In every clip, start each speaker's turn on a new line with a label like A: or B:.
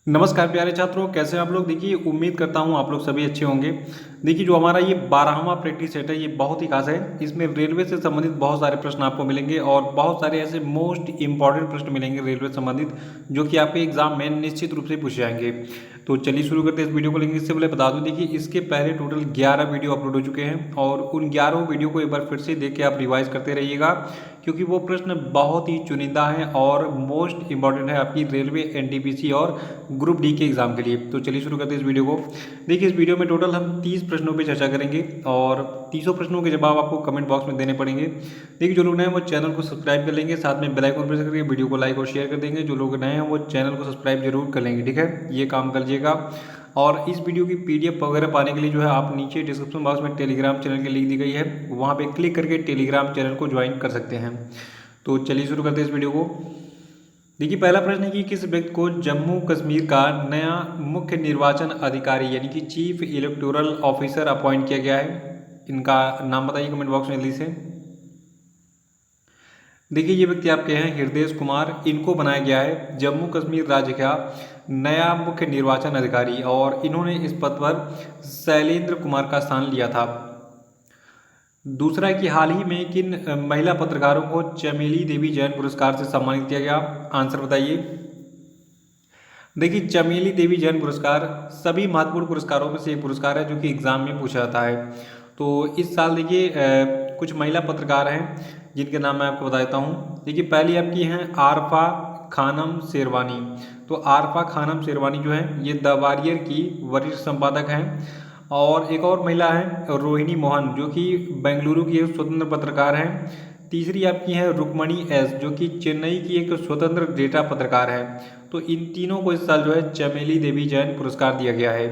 A: नमस्कार प्यारे छात्रों, कैसे हैं आप लोग। देखिए, उम्मीद करता हूं आप लोग सभी अच्छे होंगे। देखिए, जो हमारा ये 12वां प्रैक्टिस सेट है, ये बहुत ही खास है। इसमें रेलवे से संबंधित बहुत सारे प्रश्न आपको मिलेंगे और बहुत सारे ऐसे मोस्ट इंपॉर्टेंट प्रश्न मिलेंगे रेलवे से संबंधित, जो कि आपके एग्जाम में निश्चित रूप से पूछे जाएंगे। तो चलिए शुरू करते हैं इस वीडियो को। लेंगे इससे पहले बता दूं, देखिए इसके पहले टोटल 11 वीडियो अपलोड हो चुके हैं और उन 11 वीडियो को एक बार फिर से देख के आप रिवाइज करते रहिएगा, क्योंकि वो प्रश्न बहुत ही चुनिंदा हैं और मोस्ट इंपॉर्टेंट है आपकी रेलवे, एनटीपीसी और ग्रुप डी के एग्जाम के लिए। तो चलिए शुरू करते हैं इस वीडियो को। देखिए, इस वीडियो में टोटल हम 30 प्रश्नों पे चर्चा करेंगे और 30 प्रश्नों के जवाब आपको कमेंट बॉक्स में देने पड़ेंगे। देखिए, जो लोग नए हैं वो चैनल को सब्सक्राइब कर लेंगे, साथ में बेल आइकन प्रेस करके वीडियो को लाइक और शेयर कर देंगे। जो लोग नए हैं वो चैनल को सब्सक्राइब जरूर कर लेंगे, ठीक है, ये काम कर लीजिएगा। और इस वीडियो की पीडीएफ वगैरह पाने के लिए जो है आप नीचे डिस्क्रिप्शन बॉक्स में टेलीग्राम चैनल की लिंक दी गई है, वहाँ पे क्लिक करके टेलीग्राम चैनल को ज्वाइन कर सकते हैं। तो चलिए शुरू करते हैं इस वीडियो को। देखिए, पहला प्रश्न है कि किस व्यक्ति को जम्मू कश्मीर का नया मुख्य निर्वाचन अधिकारी यानी कि चीफ इलेक्टोरल ऑफिसर अपॉइंट किया गया है। इनका नाम बताइए कमेंट बॉक्स में जल्दी से। देखिए, ये व्यक्ति आपके हैं हृदय कुमार, इनको बनाया गया है जम्मू कश्मीर राज्य का नया मुख्य निर्वाचन अधिकारी और इन्होंने इस पद पर शैलेंद्र कुमार का स्थान लिया था। दूसरा है कि हाल ही में किन महिला पत्रकारों को चमेली देवी जैन पुरस्कार से सम्मानित किया गया। आंसर बताइए। देखिए, चमेली देवी जैन पुरस्कार सभी महत्वपूर्ण पुरस्कारों में से एक पुरस्कार है जो कि एग्जाम में पूछा जाता है। तो इस साल देखिए कुछ महिला पत्रकार हैं जिनके नाम मैं आपको बता देता हूँ। देखिए, पहली आपकी हैं आरफा खानम शेरवानी। तो आरफा खानम शेरवानी जो है ये द वॉरियर की वरिष्ठ संपादक हैं। और एक और महिला है रोहिणी मोहन, जो कि बेंगलुरु की एक स्वतंत्र पत्रकार हैं। तीसरी आपकी है रुक्मणी एस, जो कि चेन्नई की एक स्वतंत्र डेटा पत्रकार है। तो इन तीनों को इस साल जो है चमेली देवी जैन पुरस्कार दिया गया है।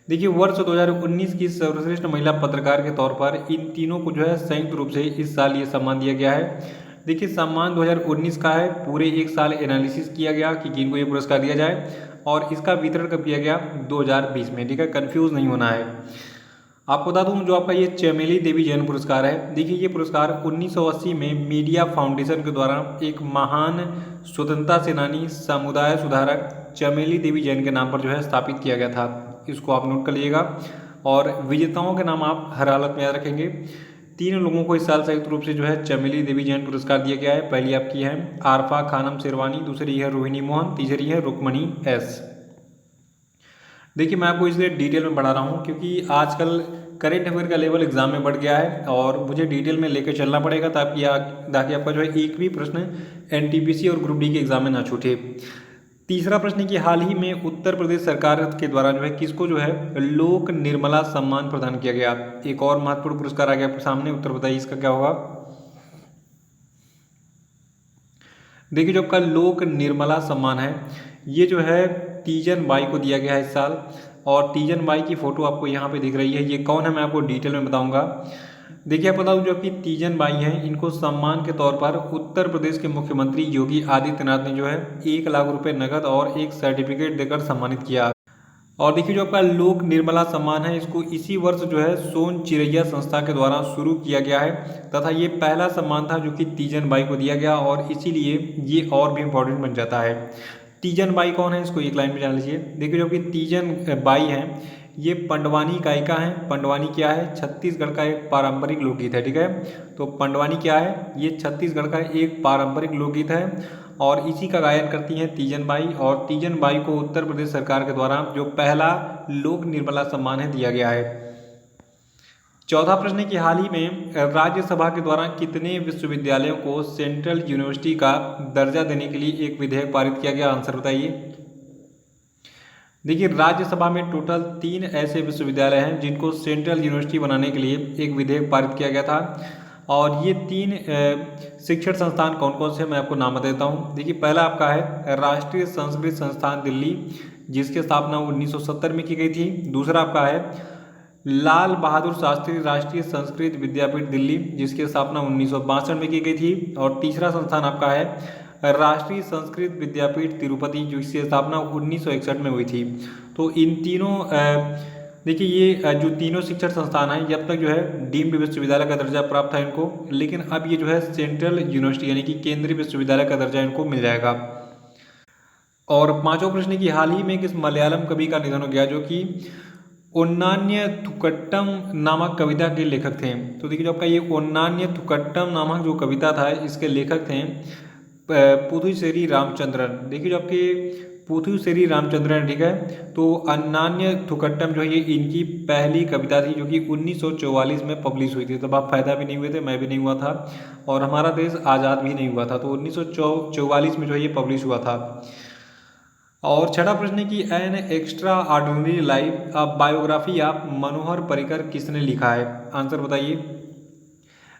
A: देखिए, वर्ष 2019 की सर्वश्रेष्ठ महिला पत्रकार के तौर पर इन तीनों को जो है संयुक्त रूप से इस साल ये सम्मान दिया गया है। देखिए, सम्मान 2019 का है, पूरे एक साल एनालिसिस किया गया कि किनको ये पुरस्कार दिया जाए और इसका वितरण कब किया गया, 2020 में, ठीक है, कंफ्यूज नहीं होना है। आपको बता दूं, जो आपका ये चमेली देवी जैन पुरस्कार है, देखिए ये पुरस्कार 1980 में मीडिया फाउंडेशन के द्वारा एक महान स्वतंत्रता सेनानी, समुदाय सुधारक चमेली देवी जैन के नाम पर जो है स्थापित किया गया था। इसको आप नोट कर लीजिएगा और विजेताओं के नाम आप हर हालत में याद रखेंगे। तीन लोगों को इस साल संयुक्त रूप से जो है चमेली देवी जैन पुरस्कार दिया गया है। पहली आपकी है आरफा खानम शेरवानी, दूसरी है रोहिणी मोहन, तीसरी है रुक्मणी एस। देखिए, मैं आपको इसलिए डिटेल में पढ़ा रहा हूँ क्योंकि आजकल करेंट अफेयर का लेवल एग्जाम में बढ़ गया है और मुझे डिटेल में लेकर चलना पड़ेगा ताकि आपका जो है एक भी प्रश्न एनटीपीसी और ग्रुप डी के एग्जाम में ना छूटे। तीसरा प्रश्न कि हाल ही में उत्तर प्रदेश सरकार के द्वारा जो है किसको जो है लोक निर्मला सम्मान प्रदान किया गया। एक और महत्वपूर्ण पुरस्कार आ गया आपके सामने, उत्तर बताइए इसका क्या होगा। देखिए, जो आपका लोक निर्मला सम्मान है ये जो है तीजन बाई को दिया गया है इस साल। और तीजन बाई की फोटो आपको यहाँ पे दिख रही है, ये कौन है मैं आपको डिटेल में बताऊंगा। देखिए, आप बताऊँ, जो आपकी तीजन बाई हैं इनको सम्मान के तौर पर उत्तर प्रदेश के मुख्यमंत्री योगी आदित्यनाथ ने जो है 1 लाख रुपए नकद और एक सर्टिफिकेट देकर सम्मानित किया। और देखिए, जो आपका लोक निर्मला सम्मान है इसको इसी वर्ष जो है सोन चिरैया संस्था के द्वारा शुरू किया गया है तथा ये पहला सम्मान था जो कि तीजन बाई को दिया गया और इसीलिए ये और भी इम्पोर्टेंट बन जाता है। तीजन बाई कौन है, इसको एक लाइन में जान लीजिए। देखिए, जो कि तीजन बाई हैं ये पंडवानी गायिका हैं। पंडवानी क्या है, छत्तीसगढ़ का एक पारंपरिक लोकगीत है, ठीक है। तो पंडवानी क्या है, ये छत्तीसगढ़ का एक पारंपरिक लोकगीत है और इसी का गायन करती हैं तीजन बाई। और तीजन बाई को उत्तर प्रदेश सरकार के द्वारा जो पहला लोक निर्मला सम्मान है दिया गया है। चौथा प्रश्न है कि हाल ही में राज्यसभा के द्वारा कितने विश्वविद्यालयों को सेंट्रल यूनिवर्सिटी का दर्जा देने के लिए एक विधेयक पारित किया गया। आंसर बताइए। देखिए, राज्यसभा में टोटल 3 ऐसे विश्वविद्यालय हैं जिनको सेंट्रल यूनिवर्सिटी बनाने के लिए एक विधेयक पारित किया गया था और ये 3 शिक्षण संस्थान कौन कौन से मैं आपको नाम देता हूँ। देखिए, पहला आपका है राष्ट्रीय संस्कृत संस्थान दिल्ली, जिसकी स्थापना 1970 में की गई थी। दूसरा आपका है लाल बहादुर शास्त्री राष्ट्रीय संस्कृत विद्यापीठ दिल्ली, जिसकी स्थापना 1962 में की गई थी। और तीसरा संस्थान आपका है राष्ट्रीय संस्कृत विद्यापीठ तिरुपति, जिसकी स्थापना 1961 में हुई थी। तो इन तीनों देखिए ये जो तीनों शिक्षण संस्थान हैं जब तक जो है डीम्ड विश्वविद्यालय का दर्जा प्राप्त था इनको, लेकिन अब ये जो है सेंट्रल यूनिवर्सिटी यानी कि केंद्रीय विश्वविद्यालय का दर्जा इनको मिल जाएगा। और पांचवा प्रश्न की हाल ही में किस मलयालम कवि का निधन हो गया जो कि ओन्नान्य थुकट्टम नामक कविता के लेखक थे। तो देखिए जो आपका ये ओन्नान्य थुकट्टम नामक जो कविता था इसके लेखक थे पुथुसेरी रामचंद्रन। देखिए जो आपके पुथुसेरी रामचंद्रन, ठीक है। तो अन्नान्य थुकट्टम जो है ये इनकी पहली कविता थी जो कि 1944 में पब्लिश हुई थी। तब आप पैदा भी नहीं हुए थे, मैं भी नहीं हुआ था, और हमारा देश आज़ाद भी नहीं हुआ था। तो 1944 में जो है ये पब्लिश हुआ था। और छठा प्रश्न की an extraordinary life biography of Manohar Parrikar किसने लिखा है? आंसर बताइए।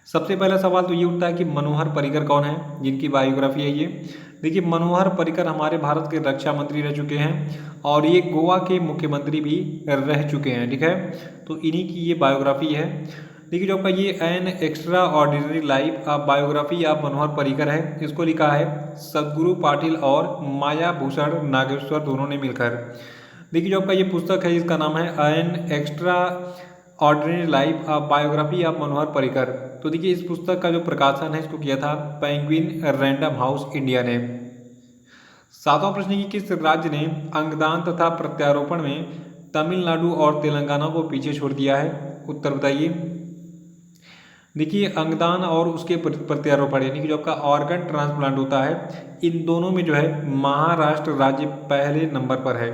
A: सबसे पहला सवाल तो ये उठता है कि मनोहर पर्रिकर कौन है जिनकी बायोग्राफी है ये। देखिए मनोहर पर्रिकर हमारे भारत के रक्षा मंत्री रह चुके हैं और ये गोवा के मुख्यमंत्री भी रह चुके हैं, ठीक है। तो इन्हीं की ये बायोग्राफी है। देखिए जो आपका ये an extraordinary life biography of Manohar Parrikar है, इसको लिखा है सदगुरु पाटिल और माया भूषण नागेश्वर दोनों ने मिलकर। देखिए जो आपका ये पुस्तक है इसका नाम है an extraordinary life biography of Manohar Parrikar. तो देखिए इस पुस्तक का जो प्रकाशन है इसको किया था पेंगुइन रैंडम हाउस इंडिया ने। सातवां प्रश्न की किस राज्य ने अंगदान तथा प्रत्यारोपण में तमिलनाडु और तेलंगाना को पीछे छोड़ दिया है? उत्तर बताइए। देखिए अंगदान और उसके प्रत्यारोपण यानी कि जो आपका ऑर्गन ट्रांसप्लांट होता है, इन दोनों में जो है महाराष्ट्र राज्य पहले नंबर पर है।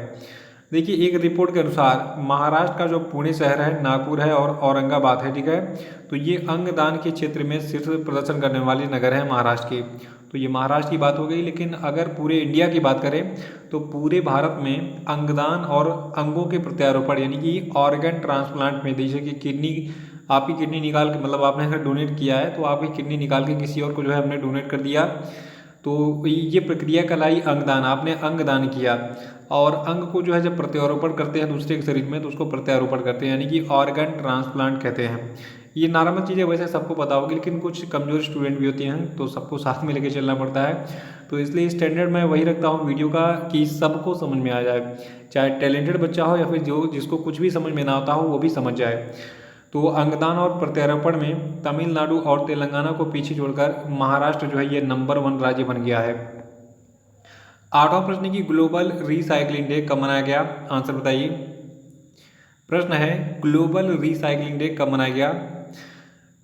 A: देखिए एक रिपोर्ट के अनुसार महाराष्ट्र का जो पुणे शहर है, नागपुर है और औरंगाबाद है, ठीक है। तो ये अंगदान के क्षेत्र में शीर्ष प्रदर्शन करने वाले नगर हैं महाराष्ट्र के। तो ये महाराष्ट्र की बात हो गई, लेकिन अगर पूरे इंडिया की बात करें तो पूरे भारत में अंगदान और अंगों के प्रत्यारोपण यानी कि ऑर्गन ट्रांसप्लांट में, जैसे कि किडनी, आपकी किडनी निकाल के, मतलब आपने अगर डोनेट किया है तो आपकी किडनी निकाल के किसी और को जो है हमने डोनेट कर दिया, तो ये प्रक्रिया कहलाई अंगदान। आपने अंगदान किया और अंग को जो है जब प्रत्यारोपण करते हैं दूसरे के शरीर में तो उसको प्रत्यारोपण करते हैं, यानी कि ऑर्गन ट्रांसप्लांट कहते हैं। ये नॉर्मल चीज़ें वैसे सबको पता होगी, लेकिन कुछ कमजोर स्टूडेंट भी होते हैं तो सबको साथ में लेके चलना पड़ता है। तो इसलिए स्टैंडर्ड मैं वही रखता हूँ वीडियो का कि सबको समझ में आ जाए, चाहे टैलेंटेड बच्चा हो या फिर जो जिसको कुछ भी समझ में ना आता हो वो भी समझ जाए। तो अंगदान और प्रत्यारोपण में तमिलनाडु और तेलंगाना को पीछे छोड़कर महाराष्ट्र जो है ये नंबर 1 राज्य बन गया है। आठवां प्रश्न की ग्लोबल रिसाइकलिंग डे कब मनाया गया? आंसर बताइए। प्रश्न है ग्लोबल रिसाइकलिंग डे कब मनाया गया?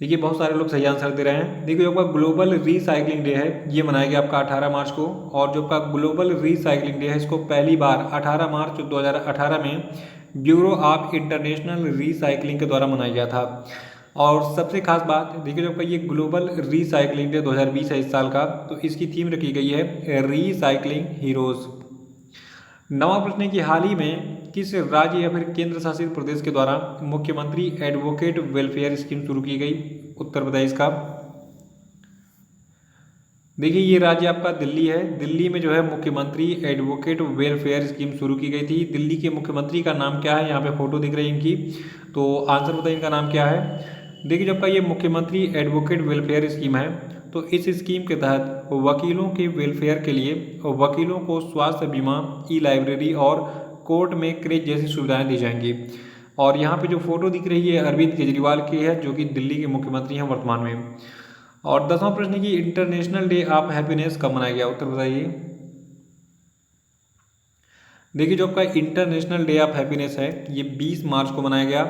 A: देखिए बहुत सारे लोग सही आंसर दे रहे हैं। देखिए जो आपका ग्लोबल रिसाइकलिंग डे है ये मनाया गया आपका 18 मार्च को, और जो आपका ग्लोबल रिसाइकलिंग डे है इसको पहली बार 18 मार्च 2018 में ब्यूरो ऑफ इंटरनेशनल रिसाइकलिंग के द्वारा मनाया गया था। और सबसे खास बात देखिए जो आपका ये ग्लोबल रिसाइकलिंग डे 2020 है इस साल का, तो इसकी थीम रखी गई है रिसाइकलिंग हीरोज़। नवा प्रश्न की हाल ही में किस राज्य या फिर केंद्र शासित प्रदेश के द्वारा मुख्यमंत्री एडवोकेट वेलफेयर स्कीम शुरू की गई? उत्तर बताइए इसका। देखिए ये राज्य आपका दिल्ली है। दिल्ली में जो है मुख्यमंत्री एडवोकेट वेलफेयर स्कीम शुरू की गई थी। दिल्ली के मुख्यमंत्री का नाम क्या है? यहाँ पे फोटो दिख रही है इनकी, तो आंसर बताइए इनका नाम क्या है। देखिए जब का ये मुख्यमंत्री एडवोकेट वेलफेयर स्कीम है तो इस स्कीम के तहत वकीलों के वेलफेयर के लिए वकीलों को स्वास्थ्य बीमा, ई लाइब्रेरी और कोर्ट में क्रेज जैसी सुविधाएं दी जाएंगी। और यहाँ पे जो फोटो दिख रही है अरविंद केजरीवाल की है जो कि दिल्ली के मुख्यमंत्री हैं वर्तमान में। और 10वां प्रश्न की इंटरनेशनल डे ऑफ हैप्पीनेस कब मनाया गया? उत्तर बताइए। देखिए जो आपका इंटरनेशनल डे ऑफ हैप्पीनेस है ये 20 मार्च को मनाया गया।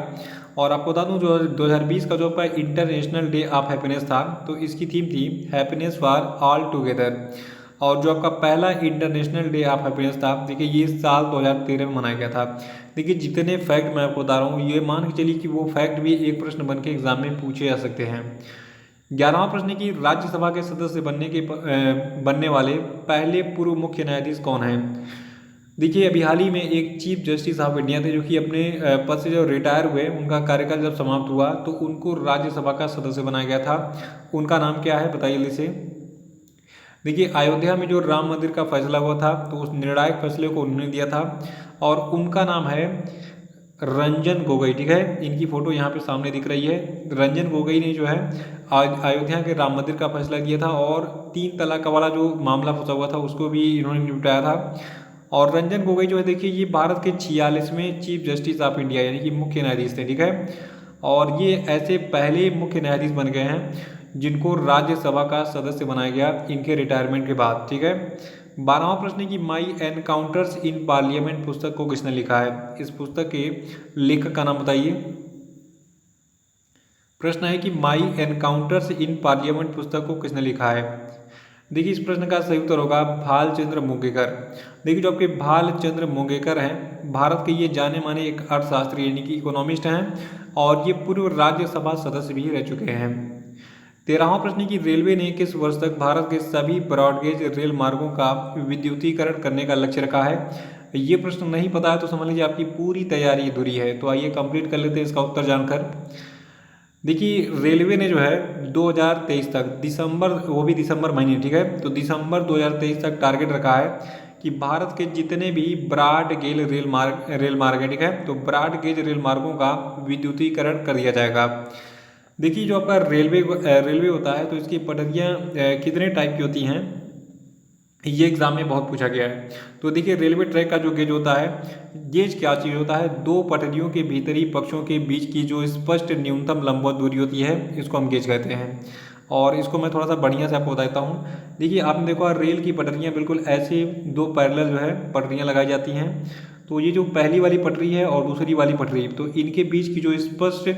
A: और आपको बता दूं जो 2020 का जो आपका इंटरनेशनल डे ऑफ हैप्पीनेस था तो इसकी थीम थी हैप्पीनेस फॉर ऑल टुगेदर। और जो आपका पहला इंटरनेशनल डे ऑफ हैप्पीनेस था देखिए ये साल 2013 में मनाया गया था। देखिए जितने फैक्ट मैं आपको बता रहा हूँ ये मान के चलिए कि वो फैक्ट भी एक प्रश्न बन के एग्जाम में पूछे जा सकते हैं। 11वां प्रश्न की राज्यसभा के सदस्य बनने वाले पहले पूर्व मुख्य न्यायाधीश कौन हैं? देखिए अभी हाल ही में एक चीफ जस्टिस ऑफ इंडिया थे जो कि अपने पद से जब रिटायर हुए, उनका कार्यकाल जब समाप्त हुआ तो उनको राज्यसभा का सदस्य बनाया गया था। उनका नाम क्या है बताइए जल्दी से। देखिए अयोध्या में जो राम मंदिर का फैसला हुआ था तो उस निर्णायक फैसले को उन्होंने दिया था और उनका नाम है रंजन गोगोई, ठीक है। इनकी फोटो यहाँ पे सामने दिख रही है। रंजन गोगोई ने जो है अयोध्या के राम मंदिर का फैसला किया था और 3 तलाक वाला जो मामला फंसा हुआ था उसको भी इन्होंने निपटाया था। और रंजन गोगोई जो है देखिए ये भारत के 46वें चीफ जस्टिस ऑफ इंडिया यानी कि मुख्य न्यायाधीश थे, ठीक है। और ये ऐसे पहले मुख्य न्यायाधीश बन गए हैं जिनको राज्यसभा का सदस्य बनाया गया इनके रिटायरमेंट के बाद, ठीक है। 12वां प्रश्न है कि माई एनकाउंटर्स इन पार्लियामेंट पुस्तक को किसने लिखा है? इस पुस्तक के लेखक का नाम बताइए। प्रश्न है कि माई एनकाउंटर्स इन पार्लियामेंट पुस्तक को किसने लिखा है? देखिए इस प्रश्न का सही उत्तर होगा भालचंद्र मुंगेकर। देखिए जो आपके भालचंद्र मुंगेकर हैं, भारत के ये जाने माने एक अर्थशास्त्री यानी कि इकोनॉमिस्ट हैं और ये पूर्व राज्यसभा सदस्य भी रह चुके हैं। 13वां प्रश्न की रेलवे ने किस वर्ष तक भारत के सभी ब्रॉडगेज रेल मार्गों का विद्युतीकरण करने का लक्ष्य रखा है? ये प्रश्न नहीं पता है तो समझ लीजिए आपकी पूरी तैयारी अधूरी है। तो आइए कंप्लीट कर लेते हैं इसका उत्तर जानकर। देखिए रेलवे ने जो है 2023 तक दिसंबर, वो भी दिसंबर महीने, ठीक है, तो दिसंबर 2023 तक टारगेट रखा है कि भारत के जितने भी ब्रॉड गेज रेल मार्ग है, ठीक है, तो ब्रॉड गेज रेल मार्गों का विद्युतीकरण कर दिया जाएगा। देखिए जो आपका रेलवे होता है तो इसकी पटरियाँ कितने टाइप की होती हैं, ये एग्जाम में बहुत पूछा गया है। तो देखिए रेलवे ट्रैक का जो गेज होता है, गेज क्या चीज़ होता है? दो पटरियों के भीतरी पक्षों के बीच की जो स्पष्ट न्यूनतम लंबवत दूरी होती है, इसको हम गेज कहते हैं। और इसको मैं थोड़ा सा बढ़िया से आपको बताता हूँ। देखिए आपने देखा रेल की पटरियाँ बिल्कुल ऐसे दो पैरेलल जो है पटरियाँ लगाई जाती हैं। तो ये जो पहली वाली पटरी है और दूसरी वाली पटरी, तो इनके बीच की जो स्पष्ट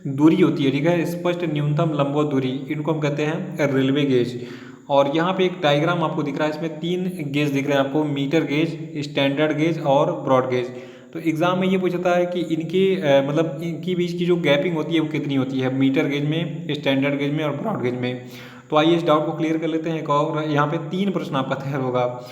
A: दूरी होती है, ठीक है, स्पष्ट न्यूनतम लंबवत दूरी, इनको हम कहते हैं रेलवे गेज। और यहाँ पे एक डायग्राम आपको दिख रहा है, इसमें 3 गेज दिख रहे हैं आपको, मीटर गेज, स्टैंडर्ड गेज और ब्रॉड गेज। तो एग्जाम में ये पूछता है कि इनके मतलब इनकी बीच की जो गैपिंग होती है वो कितनी होती है, मीटर गेज में, स्टैंडर्ड गेज में और ब्रॉड गेज में। तो आइए इस डाउट को क्लियर कर लेते हैं। और यहाँ पे 3 प्रश्न आपका तैयार होगा।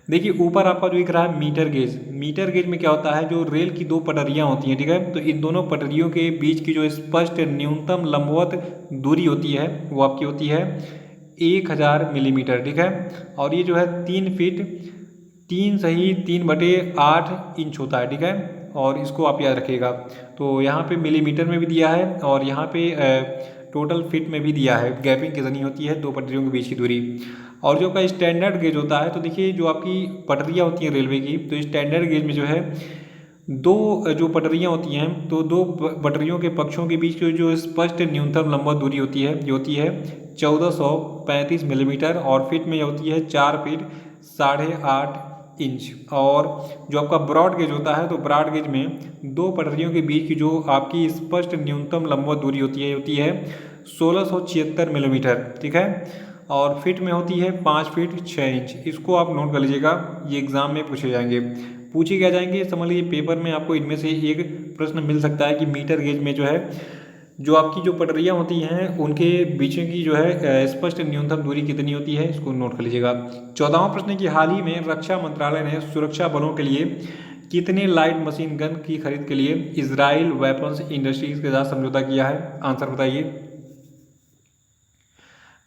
A: देखिए ऊपर आपका जो दिख रहा है मीटर गेज, मीटर गेज में क्या होता है, जो रेल की 2 पटरियाँ होती हैं, ठीक है, तो इन दोनों पटरियों के बीच की जो स्पष्ट न्यूनतम लंबवत दूरी होती है वो आपकी होती है 1000 मिलीमीटर, ठीक है। और ये जो है 3 फीट 3/8 इंच होता है, ठीक है, और इसको आप याद रखिएगा। तो यहाँ पे मिलीमीटर में भी दिया है और यहाँ पे टोटल फीट में भी दिया है गैपिंग कितनी होती है 2 पटरियों के बीच की दूरी। और जो का स्टैंडर्ड गेज होता है, तो देखिए जो आपकी पटरियाँ होती हैं रेलवे की, तो स्टैंडर्ड गेज में जो है 2 जो पटरियाँ होती हैं, तो 2 पटरियों के पक्षों के बीच की जो स्पष्ट न्यूनतम लंबवत दूरी होती है, ये होती है 1435 मिलीमीटर और फीट में होती है 4 फीट 8.5 इंच। और जो आपका ब्रॉड गेज होता है, तो ब्रॉड गेज में 2 पटरियों के बीच की जो आपकी स्पष्ट न्यूनतम लंबवत दूरी होती है 1676 मिलीमीटर, ठीक है, और फिट में होती है 5 फीट 6 इंच। इसको आप नोट कर लीजिएगा, ये एग्जाम में पूछे जाएंगे, पूछे क्या जाएंगे, समझ लीजिए पेपर में आपको इनमें से एक प्रश्न मिल सकता है कि मीटर गेज में जो है जो आपकी जो पटरियाँ होती हैं उनके बीच की जो है स्पष्ट न्यूनतम दूरी कितनी होती है, इसको नोट कर लीजिएगा। 14वां प्रश्न की हाल ही में रक्षा मंत्रालय ने सुरक्षा बलों के लिए कितने लाइट मशीन गन की खरीद के लिए इजराइल वेपन्स इंडस्ट्रीज के साथ समझौता किया है? आंसर बताइए।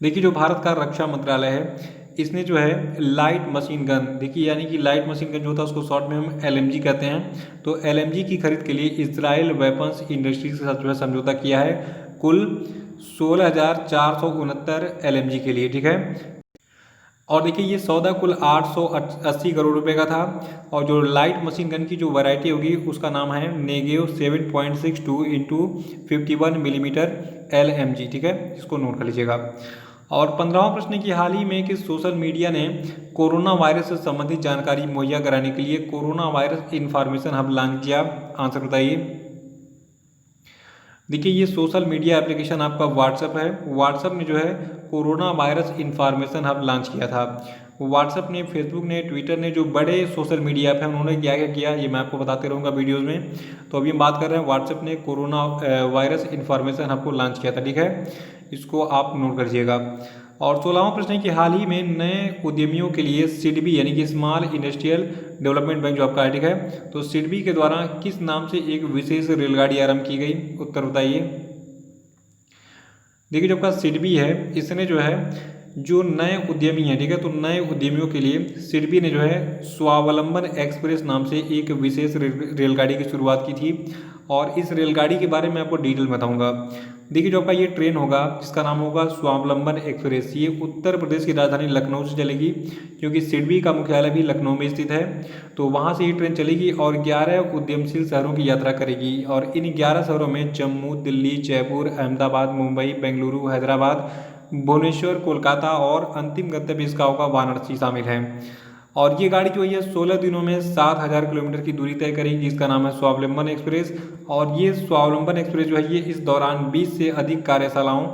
A: देखिए जो भारत का रक्षा मंत्रालय है, इसने जो है लाइट मशीन गन, देखिए यानी कि लाइट मशीन गन जो होता है उसको शॉर्ट में हम LMG कहते हैं, तो LMG की खरीद के लिए इजराइल वेपन्स इंडस्ट्रीज के साथ जो है समझौता किया है कुल 16,469 LMG के लिए, ठीक है। और देखिए ये सौदा कुल 880 करोड़ रुपए का था। और जो लाइट मशीन गन की जो वैरायटी होगी उसका नाम है नेगेव 7.62 इंटू 51 मिलीमीटर LMG, ठीक है, इसको नोट कर लीजिएगा। और 15वां प्रश्न की हाल ही में कि सोशल मीडिया ने कोरोना वायरस से संबंधित जानकारी मुहैया कराने के लिए corona virus information hub launch किया? आंसर बताइए। देखिए ये सोशल मीडिया एप्लीकेशन आपका व्हाट्सएप है, व्हाट्सएप ने जो है corona virus information hub launch किया था। व्हाट्सएप ने, फेसबुक ने, ट्विटर ने, जो बड़े सोशल मीडिया ऐप हैं उन्होंने क्या क्या किया ये मैं आपको बताते रहूँगा वीडियोज़ में। तो अभी हम बात कर रहे हैं व्हाट्सएप ने कोरोना वायरस इन्फॉर्मेशन हब को लॉन्च किया था, ठीक है, इसको आप नोट करिएगा। और 16वां प्रश्न है कि हाल ही में नए उद्यमियों के लिए सिडबी यानी कि स्मॉल इंडस्ट्रियल डेवलपमेंट बैंक जो आपका है, ठीक है, तो सिडबी के द्वारा किस नाम से एक विशेष रेलगाड़ी आरंभ की गई? उत्तर बताइए। देखिए जो आपका सिडबी है, इसने जो है जो नए उद्यमी हैं, ठीक है, तो नए उद्यमियों के लिए सिडबी ने जो है स्वावलंबन एक्सप्रेस नाम से एक विशेष रेलगाड़ी की शुरुआत की थी। और इस रेलगाड़ी के बारे में आपको डिटेल बताऊंगा। देखिए जो आपका ये ट्रेन होगा जिसका नाम होगा स्वावलंबन एक्सप्रेस, ये उत्तर प्रदेश की राजधानी लखनऊ से चलेगी, क्योंकि सिडबी का मुख्यालय भी लखनऊ में स्थित है। तो वहाँ से ये ट्रेन चलेगी और 11 उद्यमशील शहरों की यात्रा करेगी। और इन 11 शहरों में जम्मू, दिल्ली, जयपुर, अहमदाबाद, मुंबई, बेंगलुरु, हैदराबाद, भुवनेश्वर, कोलकाता और अंतिम गंतव्य इसका होगा वाराणसी शामिल है। और ये गाड़ी जो है 16 दिनों में 7,000 किलोमीटर की दूरी तय करेगी, जिसका नाम है स्वावलंबन एक्सप्रेस। और ये स्वावलंबन एक्सप्रेस जो है ये इस दौरान 20 से अधिक कार्यशालाओं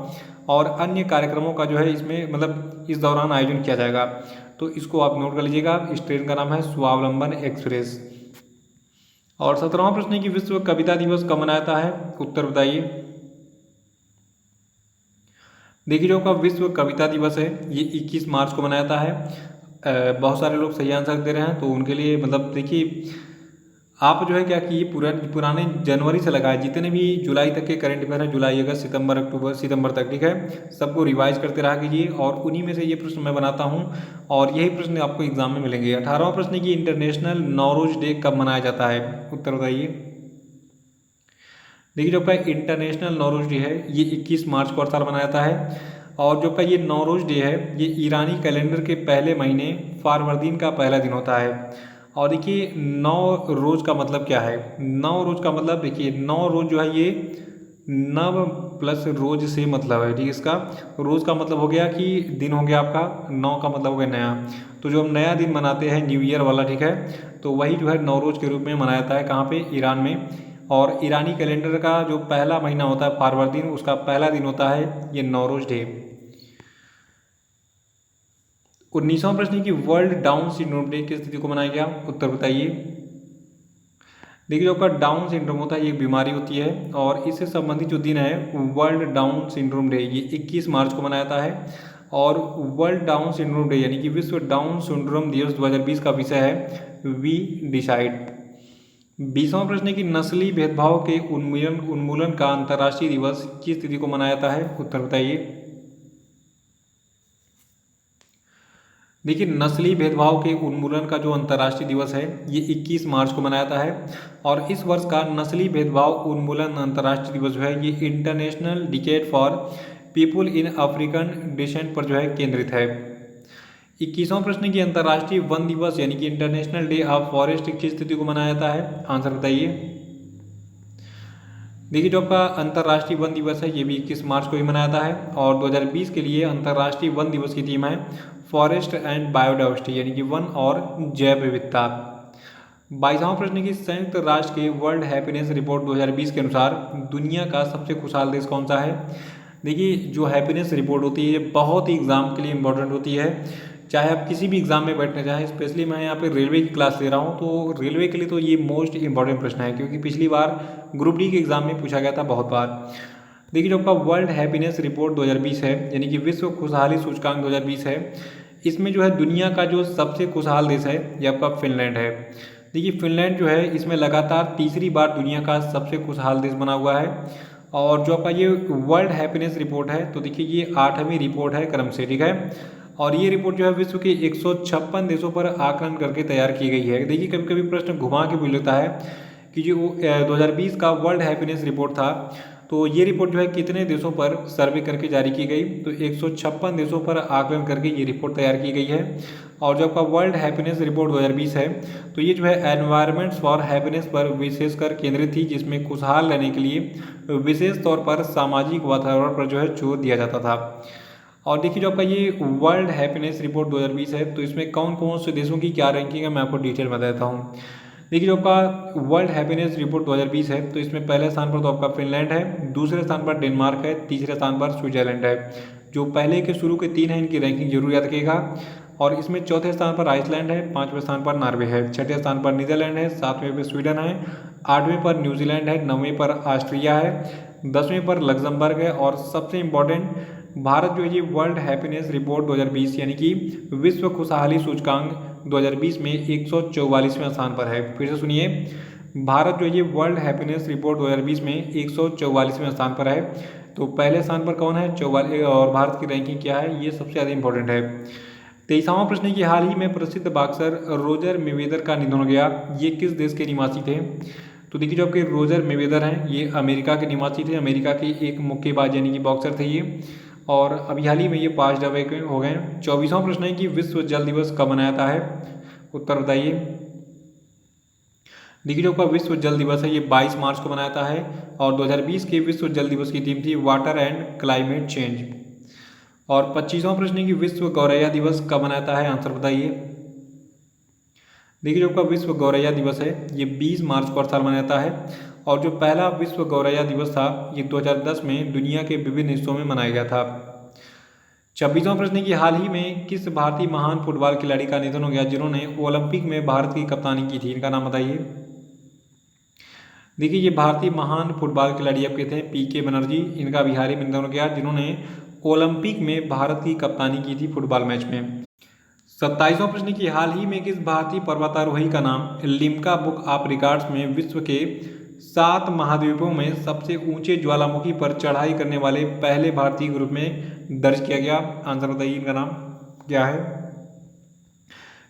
A: और अन्य कार्यक्रमों का जो है इसमें मतलब इस दौरान आयोजन किया जाएगा। तो इसको आप नोट कर लीजिएगा, इस ट्रेन का नाम है स्वावलंबन एक्सप्रेस। और 17वां प्रश्न है कि विश्व कविता दिवस कब मनाया जाता है, उत्तर बताइए। देखिए जो आपका विश्व कविता दिवस है ये 21 मार्च को मनाया जाता है। बहुत सारे लोग सही आंसर दे रहे हैं, तो उनके लिए मतलब देखिए आप जो है क्या कि पुराने जनवरी से लगाए जितने भी जुलाई तक के करंट अफेयर हैं, जुलाई अगस्त सितंबर अक्टूबर सितंबर तक, ठीक है, सबको रिवाइज करते रहा कीजिए और उन्हीं में से ये प्रश्न मैं बनाता हूँ और यही प्रश्न आपको एग्जाम में मिलेंगे। 18वां प्रश्न है कि इंटरनेशनल नौरोज डे कब मनाया जाता है, उत्तर बताइए। देखिए जो आपका इंटरनेशनल नौरोज डे है ये 21 मार्च को हर साल मनाया जाता है। और जो आपका ये नौरोज डे है ये ईरानी कैलेंडर के पहले महीने फारवर्दीन का पहला दिन होता है। और देखिए 9 रोज़ का मतलब क्या है, 9 रोज़ का मतलब देखिए 9 रोज़ जो है ये नव प्लस रोज से मतलब है, ठीक है। इसका रोज़ का मतलब हो गया कि दिन हो गया आपका, 9 का मतलब हो गया नया। तो जो हम नया दिन मनाते हैं न्यू ईयर वाला, ठीक है, तो वही जो है नौरोज़ के रूप में मनाया जाता है। कहाँ पे, ईरान में। और ईरानी कैलेंडर का जो पहला महीना होता है फारवर्दीन, उसका पहला दिन होता है ये नौरोज डे। 19वां प्रश्न है कि वर्ल्ड डाउन सिंड्रोम डे किस तिथि को मनाया गया, उत्तर बताइए। देखिए जो आपका डाउन सिंड्रोम होता है ये एक बीमारी होती है और इससे संबंधित जो दिन है वर्ल्ड डाउन सिंड्रोम डे ये 21 मार्च को मनाया जाता है। और वर्ल्ड डाउन सिंड्रोम डे यानी कि विश्व डाउन सिंड्रोम दिवस 2020 का विषय है वी डिसाइड। 20वां प्रश्न है कि नस्ली भेदभाव के उन्मूलन का अंतर्राष्ट्रीय दिवस किस तिथि को मनाया जाता है, उत्तर बताइए। देखिए नस्ली भेदभाव के उन्मूलन का जो अंतर्राष्ट्रीय दिवस है ये 21 मार्च को मनाया जाता है। और इस वर्ष का नस्ली भेदभाव उन्मूलन अंतर्राष्ट्रीय दिवस जो है ये international decade for people in African descent पर जो है केंद्रित है। 21वां प्रश्न की अंतर्राष्ट्रीय वन दिवस यानी कि इंटरनेशनल डे ऑफ फॉरेस्ट किस तिथि को मनाया जाता है, आंसर बताइए। देखिए जो आपका अंतर्राष्ट्रीय वन दिवस है ये भी 21 मार्च को ही मनाया जाता है। और 2020 के लिए अंतर्राष्ट्रीय वन दिवस की थीम है फॉरेस्ट एंड बायोडाइवर्सिटी यानी कि वन और जैव विविधता। 22वां प्रश्न की संयुक्त राष्ट्र के वर्ल्ड हैप्पीनेस रिपोर्ट 2020 के अनुसार दुनिया का सबसे खुशहाल देश कौन सा है। देखिए जो हैप्पीनेस रिपोर्ट होती है ये बहुत ही एग्जाम के लिए इम्पोर्टेंट होती है, चाहे आप किसी भी एग्जाम में बैठना चाहें। स्पेशली मैं यहाँ पे रेलवे की क्लास ले रहा हूँ, तो रेलवे के लिए तो ये मोस्ट इंपॉर्टेंट प्रश्न है क्योंकि पिछली बार ग्रुप डी के एग्जाम में पूछा गया था बहुत बार। देखिए जो आपका वर्ल्ड हैप्पीनेस रिपोर्ट 2020 है यानी कि विश्व खुशहाली सूचकांक 2020 है, इसमें जो है दुनिया का जो सबसे खुशहाल देश है ये आपका फिनलैंड है। देखिए फिनलैंड जो है इसमें लगातार तीसरी बार दुनिया का सबसे खुशहाल देश बना हुआ है। और जो आपका ये वर्ल्ड हैप्पीनेस रिपोर्ट है तो देखिए ये 8वीं रिपोर्ट है क्रम से, ठीक है। और ये रिपोर्ट जो है विश्व के 156 देशों पर आकलन करके तैयार की गई है। देखिए कभी कभी प्रश्न घुमा के भी लेता है कि जो 2020 का वर्ल्ड हैप्पीनेस रिपोर्ट था तो ये रिपोर्ट जो है कितने देशों पर सर्वे करके जारी की गई, तो 156 देशों पर आकलन करके ये रिपोर्ट तैयार की गई है। और जो आपका वर्ल्ड हैप्पीनेस रिपोर्ट 2020 है तो ये जो है एनवायरनमेंट्स फॉर हैप्पीनेस पर विशेषकर केंद्रित थी, जिसमें खुशहाल रहने के लिए विशेष तौर पर सामाजिक वातावरण पर जो है जोर दिया जाता था। और देखिए जो आपका ये वर्ल्ड हैप्पीनेस रिपोर्ट 2020 है तो इसमें कौन कौन से देशों की क्या रैंकिंग है मैं आपको डिटेल में देता हूँ। देखिए जो आपका वर्ल्ड हैप्पीनेस रिपोर्ट 2020 है तो इसमें पहले स्थान पर तो आपका फिनलैंड है, दूसरे स्थान पर डेनमार्क है, तीसरे स्थान पर स्विट्जरलैंड है। जो पहले के शुरू के 3 हैं इनकी रैंकिंग जरूर याद रखिएगा। और इसमें चौथे स्थान पर आइसलैंड है, 5वें स्थान पर नॉर्वे है, 6ठे स्थान पर नीदरलैंड है, 7वें पर स्वीडन है, 8वें पर न्यूजीलैंड है, 9वें पर ऑस्ट्रिया है, 10वें पर लग्जमबर्ग है। और सबसे इम्पोर्टेंट भारत जो है ये वर्ल्ड हैप्पीनेस रिपोर्ट 2020 यानी कि विश्व खुशहाली सूचकांक 2020 में 144वें स्थान पर है। फिर से सुनिए, भारत जो है ये वर्ल्ड हैप्पीनेस रिपोर्ट 2020 में 144वें स्थान पर है। तो पहले स्थान पर कौन है, 44, और भारत की रैंकिंग क्या है ये सबसे ज़्यादा इंपॉर्टेंट है। 23वां प्रश्न है कि हाल ही में प्रसिद्ध बॉक्सर रोजर मेवेदर का निधन हो गया, ये किस देश के निवासी थे। तो देखिए जो आपके रोजर मेवेदर हैं ये अमेरिका के निवासी थे, अमेरिका की एक मुक्केबाज यानी कि बॉक्सर थे ये, और अभी हाल ही में ये 5 दफे हो गए। 24वां प्रश्न है कि विश्व जल दिवस कब मनाया जाता है, उत्तर बताइए। देखिए जो आपका विश्व जल दिवस है ये 22 मार्च को मनाया जाता है। और 2020 के विश्व जल दिवस की थीम थी वाटर एंड क्लाइमेट चेंज। और 25वां प्रश्न है कि विश्व गौरैया दिवस कब मनाया जाता है, आंसर बताइए। देखिए जो आपका विश्व गौरैया दिवस है ये 20 मार्च को हर साल मनाया जाता है और जो पहला विश्व गौरैया दिवस था ये 2010 में दुनिया के विभिन्न हिस्सों में मनाया गया था। 26वां प्रश्न है कि हाल ही में किस भारतीय महान फुटबॉल खिलाड़ी का निधन हो गया जिन्होंने ओलंपिक में भारत की कप्तानी की थी, इनका नाम बताइए। देखिए ये भारतीय महान फुटबॉल खिलाड़ी आप कहते हैं पीके बनर्जी, इनका भी हाल ही में निधन हो गया जिन्होंने ओलंपिक में भारत की कप्तानी की थी फुटबॉल मैच में। 27वां प्रश्न की हाल ही में किस भारतीय पर्वतारोही का नाम लिम्का बुक ऑफ रिकॉर्ड्स में विश्व के 7 महाद्वीपों में सबसे ऊंचे ज्वालामुखी पर चढ़ाई करने वाले पहले भारतीय ग्रुप में दर्ज किया गया? आंसर बताइए, इनका नाम क्या है।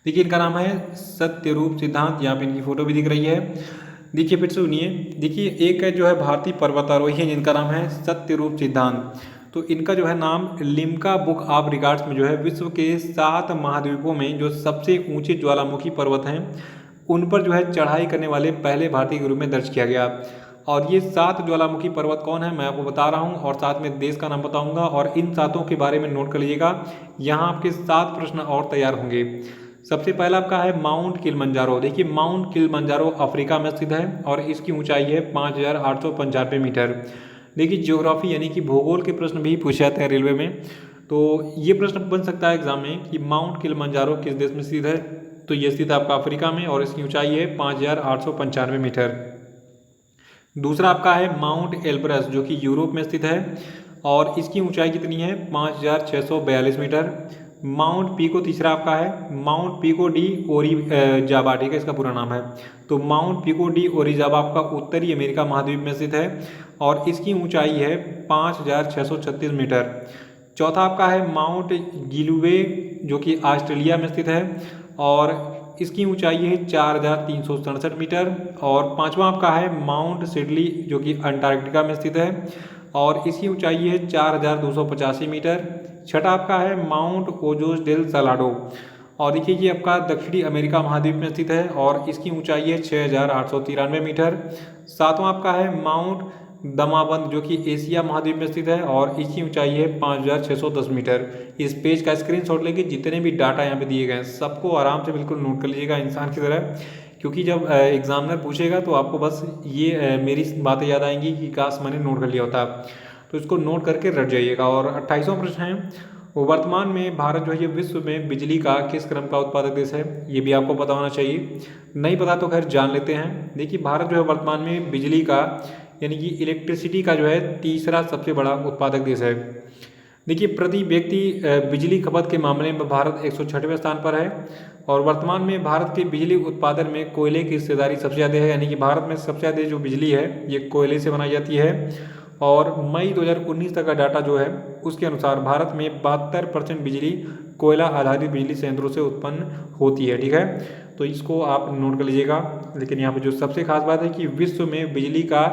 A: देखिए इनका नाम है सत्यरूप सिद्धांत, यहाँ पे इनकी फोटो भी दिख रही है। देखिए फिर से सुनिए, देखिए एक जो है भारतीय पर्वतारोही है जिनका नाम है सत्यरूप सिद्धांत, तो इनका जो है नाम लिम्का बुक ऑफ रिकॉर्ड्स में जो है विश्व के 7 महाद्वीपों में जो सबसे ऊंचे ज्वालामुखी पर्वत हैं उन पर जो है चढ़ाई करने वाले पहले भारतीय ग्रुप में दर्ज किया गया। और ये 7 ज्वालामुखी पर्वत कौन है मैं आपको बता रहा हूँ और साथ में देश का नाम बताऊंगा और इन 7 के बारे में नोट कर लीजिएगा। यहाँ आपके 7 प्रश्न और तैयार होंगे। सबसे पहला आपका है माउंट किलिमंजारो। देखिए माउंट किलिमंजारो अफ्रीका में स्थित है और इसकी ऊंचाई है 5895 मीटर। देखिए ज्योग्राफी यानी कि भूगोल के प्रश्न भी पूछे जाते हैं रेलवे में, तो ये प्रश्न बन सकता है एग्जाम में कि माउंट किलिमंजारो किस देश में स्थित है, तो ये स्थित है आपका अफ्रीका में और इसकी ऊंचाई है 5895 मीटर। दूसरा आपका है माउंट एल्ब्रस जो कि यूरोप में स्थित है और इसकी ऊंचाई कितनी है 5642 मीटर। माउंट पीको तीसरा आपका है माउंट पीको डी ओरिजाबा, ठीक है इसका पूरा नाम है। तो माउंट पीको डी ओरिजाबा आपका उत्तरी अमेरिका महाद्वीप में स्थित है और इसकी ऊंचाई है 5636 मीटर। चौथा आपका है माउंट गिलुवे जो कि ऑस्ट्रेलिया में स्थित है और इसकी ऊंचाई है 4367 मीटर। और पांचवा आपका है माउंट सिडली जो कि अंटार्कटिका में स्थित है और इसकी ऊंचाई है 4285 मीटर। छठा आपका है माउंट ओजोस डेल सलाडो और देखिए ये आपका दक्षिणी अमेरिका महाद्वीप में स्थित है और इसकी ऊंचाई है 6893 मीटर। सातवां आपका है माउंट दमाबंद जो कि एशिया महाद्वीप में स्थित है और इसकी ऊंचाई है 5610 मीटर। इस पेज का स्क्रीनशॉट लेके जितने भी डाटा यहाँ पे दिए गए हैं सबको आराम से बिल्कुल नोट कर लीजिएगा इंसान की तरह, क्योंकि जब एग्जामिनर पूछेगा तो आपको बस ये मेरी बातें याद आएंगी कि काश मैंने नोट कर लिया होता, तो इसको नोट करके रट जाइएगा। और 28वां प्रश्न है वर्तमान में भारत जो है ये विश्व में बिजली का किस क्रम का उत्पादक देश है, ये भी आपको पता होना चाहिए। नहीं पता तो खैर जान लेते हैं। देखिए भारत जो है वर्तमान में बिजली का यानी कि इलेक्ट्रिसिटी का जो है तीसरा सबसे बड़ा उत्पादक देश है। देखिए प्रति व्यक्ति बिजली खपत के मामले में भारत 106वें स्थान पर है और वर्तमान में भारत के बिजली उत्पादन में कोयले की हिस्सेदारी सबसे ज़्यादा है, यानी कि भारत में सबसे ज़्यादा जो बिजली है ये कोयले से बनाई जाती है। और मई 2019 तक का डाटा जो है उसके अनुसार भारत में 72% बिजली कोयला आधारित बिजली संयंत्रों से उत्पन्न होती है, ठीक है, तो इसको आप नोट कर लीजिएगा। लेकिन यहाँ पे जो सबसे खास बात है कि विश्व में बिजली का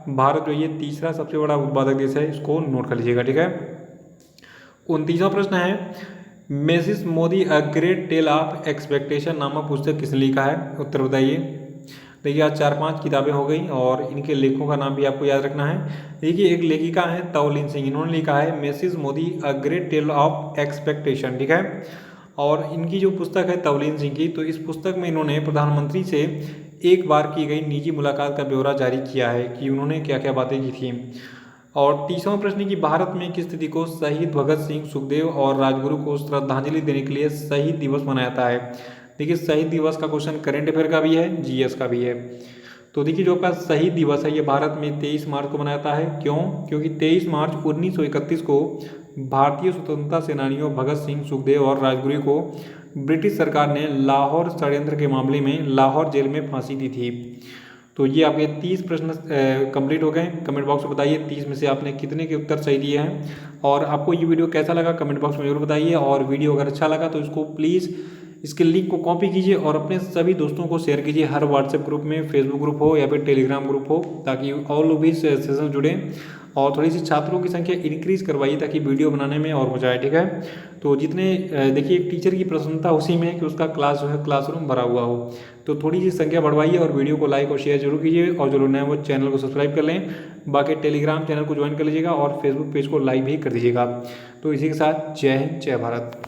A: भारत जो ये तीसरा सबसे बड़ा उत्पादक देश है, इसको नोट कर लीजिएगा, ठीक है। 29वां प्रश्न है Mrs Modi a great tale of expectation नामक पुस्तक किसने लिखा है, उत्तर बताइए। देखिए आज 4-5 किताबें हो गई और इनके लेखकों का नाम भी आपको याद रखना है। देखिए एक लेखिका है तवलीन सिंह, इन्होंने लिखा है Mrs Modi a great tale of expectation, ठीक है। और इनकी जो पुस्तक है तवलीन सिंह की, तो इस पुस्तक में इन्होंने प्रधानमंत्री से एक बार की गई निजी मुलाकात का ब्यौरा जारी किया है कि उन्होंने क्या क्या बातें की थी। और 30वां प्रश्न कि भारत में किस तिथि को शहीद भगत सिंह, सुखदेव और राजगुरु को श्रद्धांजलि देने के लिए शहीद दिवस मनाया जाता है। देखिए शहीद दिवस का क्वेश्चन करंट अफेयर का भी है, जीएस का भी है। तो देखिए जो आपका शहीद दिवस है ये भारत में 23 मार्च को मनाया जाता है। क्यों? क्योंकि 23 मार्च 1931 को भारतीय स्वतंत्रता सेनानियों भगत सिंह, सुखदेव और राजगुरु को ब्रिटिश सरकार ने लाहौर षड्यंत्र के मामले में लाहौर जेल में फांसी दी थी। तो ये आपके 30 प्रश्न कंप्लीट हो गए। कमेंट बॉक्स में बताइए 30 में से आपने कितने के उत्तर सही दिए हैं और आपको ये वीडियो कैसा लगा कमेंट बॉक्स में जरूर बताइए। और वीडियो अगर अच्छा लगा तो इसको प्लीज़ इसके लिंक को कॉपी कीजिए और अपने सभी दोस्तों को शेयर कीजिए, हर व्हाट्सएप ग्रुप में, फेसबुक ग्रुप हो या फिर टेलीग्राम ग्रुप हो, ताकि और लोग भी सेशन जुड़ें और थोड़ी सी छात्रों की संख्या इंक्रीज़ करवाइए ताकि वीडियो बनाने में और मजा आए, ठीक है। तो जितने देखिए एक टीचर की प्रसन्नता उसी में है कि उसका क्लास जो है क्लासरूम भरा हुआ हो, तो थोड़ी सी संख्या बढ़वाइए और वीडियो को लाइक और शेयर जरूर कीजिए और जो लोग नए वो चैनल को सब्सक्राइब कर लें। बाकी टेलीग्राम चैनल को ज्वाइन कर लीजिएगा और फेसबुक पेज को लाइक भी कर दीजिएगा। तो इसी के साथ जय हिंद, जय भारत।